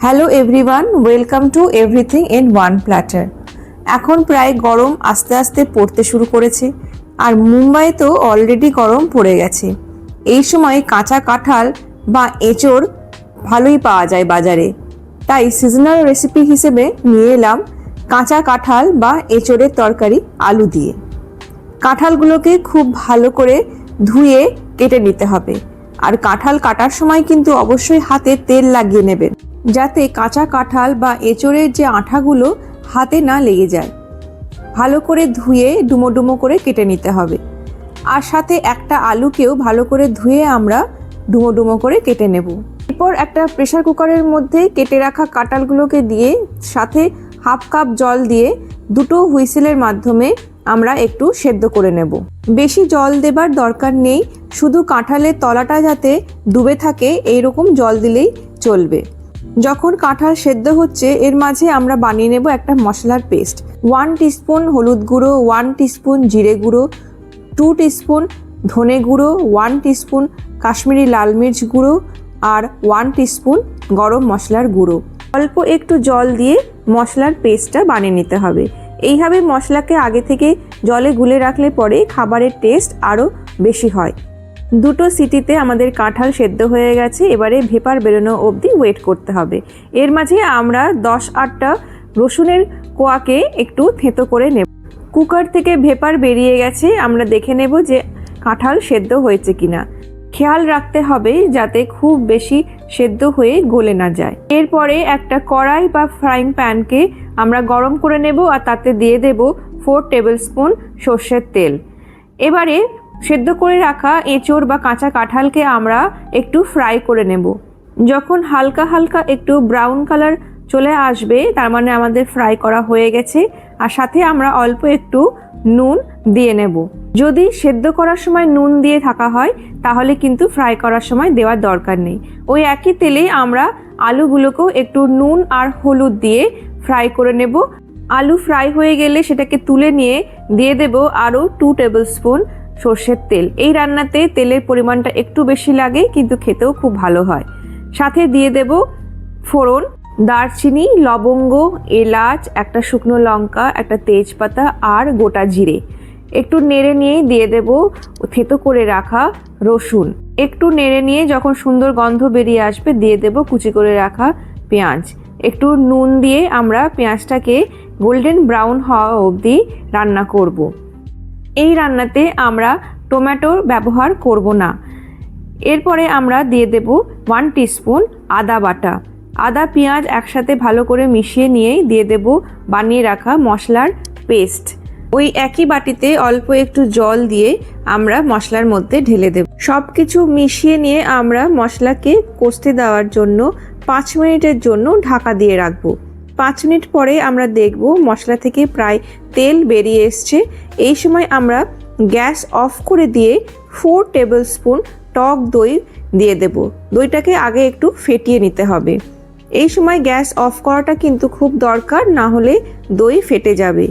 Hello everyone, welcome to everything in one platter. এখন প্রায় গরম আস্তে আস্তে পড়তে শুরু করেছে, আর মুম্বাইতেও অলরেডি গরম পড়ে গেছে। এই সময় কাঁচা কাঁঠাল বা এঁচোড় ভালোই পাওয়া যায় বাজারে, তাই সিজনাল রেসিপি হিসেবে নিয়ে এলাম কাঁচা কাঁঠাল বা এঁচোড়ের তরকারি আলু দিয়ে। কাঁঠালগুলোকে খুব ভালো করে ধুয়ে কেটে নিতে হবে, আর কাঁঠাল কাটার সময় কিন্তু অবশ্যই হাতে তেল লাগিয়ে নেবেন, যাতে কাঁচা কাঁঠাল বা এঁচোড়ের যে আঠাগুলো হাতে না লেগে যায়। ভালো করে ধুয়ে ডুমো ডুমো করে কেটে নিতে হবে। আর সাথে একটা আলুকেও ভালো করে ধুয়ে আমরা ডুমো ডুমো করে কেটে নেব। এরপর একটা প্রেসার কুকারের মধ্যে কেটে রাখা কাঁঠালগুলোকে দিয়ে সাথে হাফ কাপ জল দিয়ে দুটো হুইসেলের মাধ্যমে আমরা একটু সেদ্ধ করে নেব। বেশি জল দেবার দরকার নেই, শুধু কাঁঠালের তলাটা যাতে ডুবে থাকে এইরকম জল দিলেই চলবে। যখন কাঁঠাল সেদ্ধ হচ্ছে, এর মাঝে আমরা বানিয়ে নেব একটা মশলার পেস্ট। 1 টিস্পুন হলুদ গুঁড়ো, 1 টিস্পুন জিরে গুঁড়ো, 2 টিস্পুন ধনে গুঁড়ো, 1 টিস্পুন কাশ্মীরি লাল মির্চ গুঁড়ো আর 1 টিস্পুন গরম মশলার গুঁড়ো। অল্প একটু জল দিয়ে মশলার পেস্টটা বানিয়ে নিতে হবে। এইভাবে মশলাকে আগে থেকে জলে গুলে রাখলে পরে খাবারের টেস্ট আরও বেশি হয়। দুটো সিটিতে আমাদের কাঁঠাল সেদ্ধ হয়ে গেছে, এবারে ভেপার বেরোনো অবধি ওয়েট করতে হবে। এর মাঝে আমরা 10-8টা রসুনের কোয়াকে একটু থেঁতো করে নেব। কুকার থেকে ভেপার বেরিয়ে গেছে, আমরা দেখে নেব যে কাঁঠাল সেদ্ধ হয়েছে কিনা। খেয়াল রাখতে হবে যাতে খুব বেশি সেদ্ধ হয়ে গলে না যায়। এরপরে একটা কড়াই বা ফ্রাইং প্যানকে আমরা গরম করে নেব, আর তাতে দিয়ে দেব 4 টেবিল স্পুন সর্ষের তেল। এবারে সেদ্ধ করে রাখা এঁচোড় বা কাঁচা কাঁঠালকে আমরা একটু ফ্রাই করে নেব। যখন হালকা হালকা একটু ব্রাউন কালার চলে আসবে, তার মানে আমাদের ফ্রাই করা হয়ে গেছে। আর সাথে আমরা অল্প একটু নুন দিয়ে নেব। যদি সেদ্ধ করার সময় নুন দিয়ে থাকা হয়, তাহলে কিন্তু ফ্রাই করার সময় দেওয়ার দরকার নেই। ওই একই তেলেই আমরা আলুগুলোকেও একটু নুন আর হলুদ দিয়ে ফ্রাই করে নেব। আলু ফ্রাই হয়ে গেলে সেটাকে তুলে নিয়ে দিয়ে দেব আরও 2 টেবিল স্পুন সর্ষের তেল। এই রান্নাতে তেলের পরিমাণটা একটু বেশি লাগে, কিন্তু খেতেও খুব ভালো হয়। সাথে দিয়ে দেব ফোড়ন, দারচিনি, লবঙ্গ, এলাচ, একটা শুকনো লঙ্কা, একটা তেজপাতা আর গোটা জিরে। একটু নেড়ে নিয়ে দিয়ে দেব থেঁতো করে রাখা রসুন। একটু নেড়ে নিয়ে যখন সুন্দর গন্ধ বেরিয়ে আসবে, দিয়ে দেব কুচি করে রাখা পেঁয়াজ। একটু নুন দিয়ে আমরা পেঁয়াজটাকে গোল্ডেন ব্রাউন হওয়া অবধি রান্না করব। এই রান্নাতে আমরা টমেটোর ব্যবহার করব না। এরপরে আমরা দিয়ে দেব 1 টিস্পুন আদা বাটা। আদা পেঁয়াজ একসাথে ভালো করে মিশিয়ে নিয়েই দিয়ে দেব বানিয়ে রাখা মশলার পেস্ট। ওই একই বাটিতে অল্প একটু জল দিয়ে আমরা মশলার মধ্যে ঢেলে দেব। সব কিছু মিশিয়ে নিয়ে আমরা মশলাকে কষতে দেওয়ার জন্য 5 মিনিটের জন্য ঢাকা দিয়ে রাখবো। 5 মিনিট পরে আমরা দেখব মশলা থেকে প্রায় তেল বেরিয়ে এসছে। এই সময় আমরা গ্যাস অফ করে দিয়ে 4 টেবিল স্পুন টক দই দিয়ে দেব। দইটাকে আগে একটু ফেটিয়ে নিতে হবে। এই সময় গ্যাস অফ করাটা কিন্তু খুব দরকার, না হলে দই ফেটে যাবে।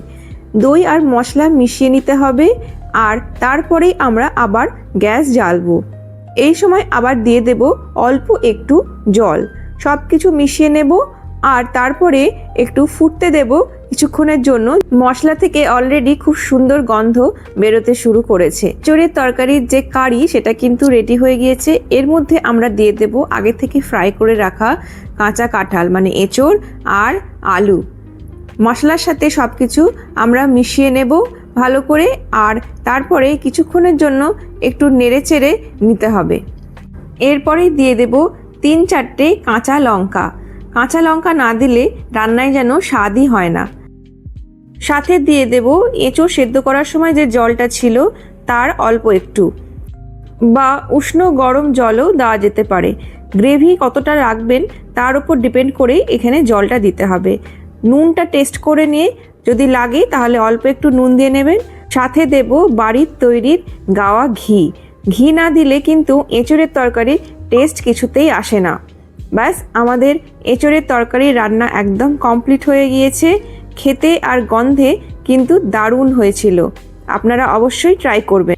দই আর মশলা মিশিয়ে নিতে হবে, আর তারপরেই আমরা আবার গ্যাস জ্বালবো। এই সময় আবার দিয়ে দেব অল্প একটু জল। সব কিছু মিশিয়ে নেব, আর তারপরে একটু ফুটতে দেব কিছুক্ষণের জন্য। মশলা থেকে অলরেডি খুব সুন্দর গন্ধ বেরোতে শুরু করেছে। এঁচোড়ের তরকারির যে কারি, সেটা কিন্তু রেডি হয়ে গিয়েছে। এর মধ্যে আমরা দিয়ে দেব আগে থেকে ফ্রাই করে রাখা কাঁচা কাঁঠাল, মানে এঁচোড় আর আলু। মশলার সাথে সব কিছু আমরা মিশিয়ে নেব ভালো করে, আর তারপরে কিছুক্ষণের জন্য একটু নেড়ে চেড়ে নিতে হবে। এরপরেই দিয়ে দেব 3-4টে কাঁচা লঙ্কা। কাঁচা লঙ্কা না দিলে রান্নায় যেন স্বাদই হয় না। সাথে দিয়ে দেব এঁচোড় সেদ্ধ করার সময় যে জলটা ছিল তার অল্প একটু, বা উষ্ণ গরম জলও দেওয়া যেতে পারে। গ্রেভি কতটা রাখবেন তার উপর ডিপেন্ড করে এখানে জলটা দিতে হবে। নুনটা টেস্ট করে নিয়ে যদি লাগে তাহলে অল্প একটু নুন দিয়ে নেবেন। সাথে দেব বাড়ির তৈরির গাওয়া ঘি। ঘি না দিলে কিন্তু এঁচোড়ের তরকারির টেস্ট কিছুতেই আসে না। ব্যাস, আমাদের এঁচোড়ের তরকারি রান্না একদম কমপ্লিট হয়ে গিয়েছে। খেতে আর গন্ধে কিন্তু দারুণ হয়েছিল। আপনারা অবশ্যই ট্রাই করবেন।